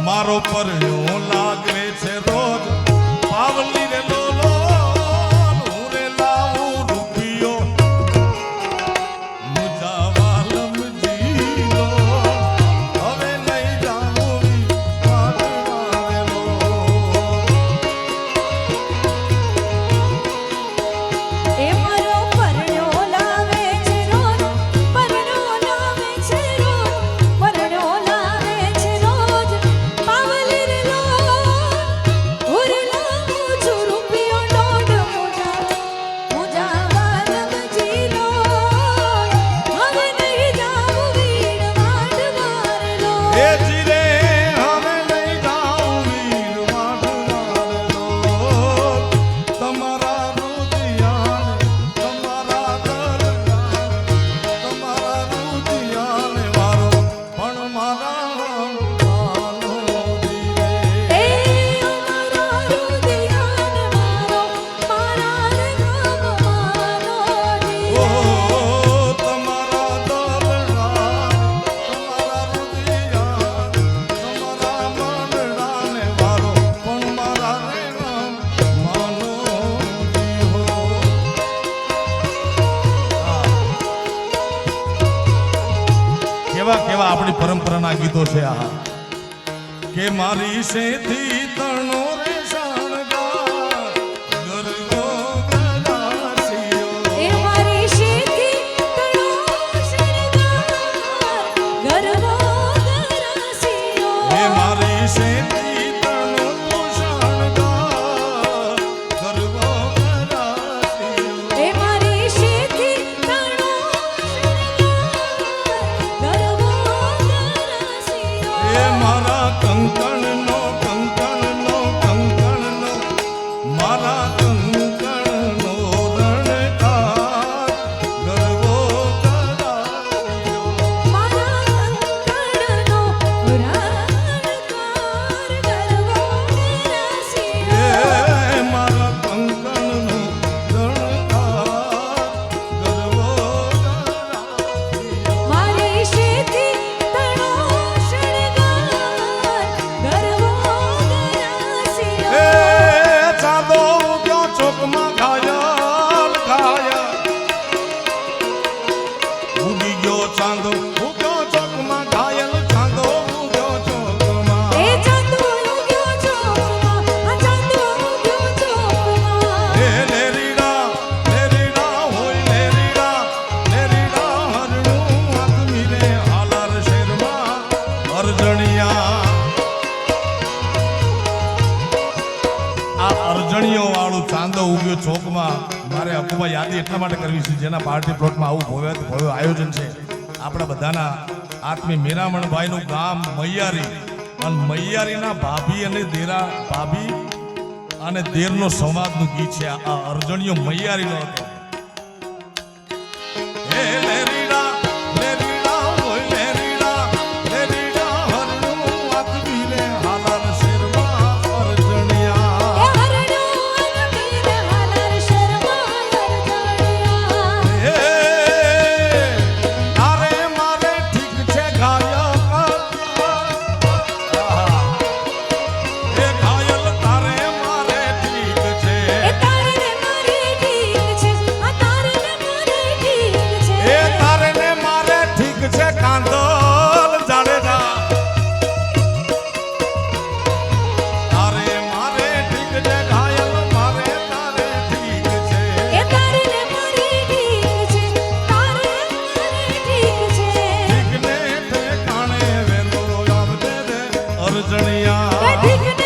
મારો પરણ્યો લાગે છે રોજ પાવલી રે લોલો હું રે લાવું રૂપિયો મુજાવાલમ જીલો હવે લઈ જાઉં પાડવારેલો એ મારો પરણ્યો લાવે છે રોજ પરણ્યો લાવે છે રોજ પરણ્યો લાવે છે રોજ પાવલી રે લો ઉરે લાવું છું રૂપિયો દોઢ મુજા વાલમ જીલો હવે નહીં જાઉં વીણ વાડવારેલો એ જીરે હવે લઈ જાઉં વીર વાડવારેલો તમારા રુદિયાને તમારા રુદિયાને વારો પણ મારા માનો દીરે એ અમારા રુદિયાને મારો મારા રે ગામ માનો દી ઓ તમારા દલડા તમારા રુદિયા તમારા મંડળાને વારો પણ મારા રે માનો દીહો કેવા કેવા આપણી પરંપરાના ગીતો છે આ કે મારી સેથી તણો રે શણગાર ગરવો ગરાસિયો એ મારી શેથી તણો શણગાર ગરવો ગરાસિયો હે મારી સેથી તણો શણગાર ગરવો ગરાસિયો એ મારી શેથી તણો શણગાર ગરવો ગરાસિયો એ મારા કંકણનો મારા કંકણનો રણકાર ગરવો ગરાસિયો મારા કંકણનો રાણકાર ગરવો ગરાસિયો એ મારા કંકણનો રણકાર ગરવો ગરાસિયો મારી શેથી તણો શણગાર ગરવો ગરાસિયો એ ચાંદો ઉગ્યો ચોકમાં ઘાયલ ઘાયલ ઉગી ગયો ચાંદો ઉગ્યો ચોકમાં ઘાયલ ચાંદો ઉગ્યો ચોકમાં એ ચાંદો ઉગ્યો ચોકમાં આ ચાંદો ઉગ્યો ચોકમાં એ લેરીડા હોય લેરીડા હરણું આદમી રે હાલાર શેરમાં અરજણિયા આ અરજણીઓ વાળું ચાંદો ઉગ્યો ચોકમાં મારે અકુબા યાદી એટલા માટે કરવી છે જેના પાર્ટી પ્લોટમાં આવું ભવ્ય આયોજન છે આપણા બધાના આત્મી મીરામણભાઈનું ગામ મૈયારી અને મૈયારીના ભાભી અને દેરનો સંવાદનું ગીત છે આ અરજણીઓ મૈયારીનો હતો હે લેરીડા હોય લેરીડા હરણું આદમી રે હાલાર શેરમાં અરજણિયા એ હરણો આદમી રે હાલાર શેરમાં અરજણિયા એ તારે મારે ઠીક છે ઘાયલ એ ઘાયલ તારે મારે ઠીક છે એ તારે ને મારે ઠીક છે આ તારે ને મારે ઠીક છે એ તારે ને મારે ઠીક છે કાંદલ જાડેજા તારે મારે ઠીક છે ઘાયલ મારે તારે ઠીક છે એ તારે ને મારે ઠીક છે તારે મારે ઠીક છે ઠીક ને ઠેકાણે વેલો આવજે રે અરજણિયા એ ઠીક ને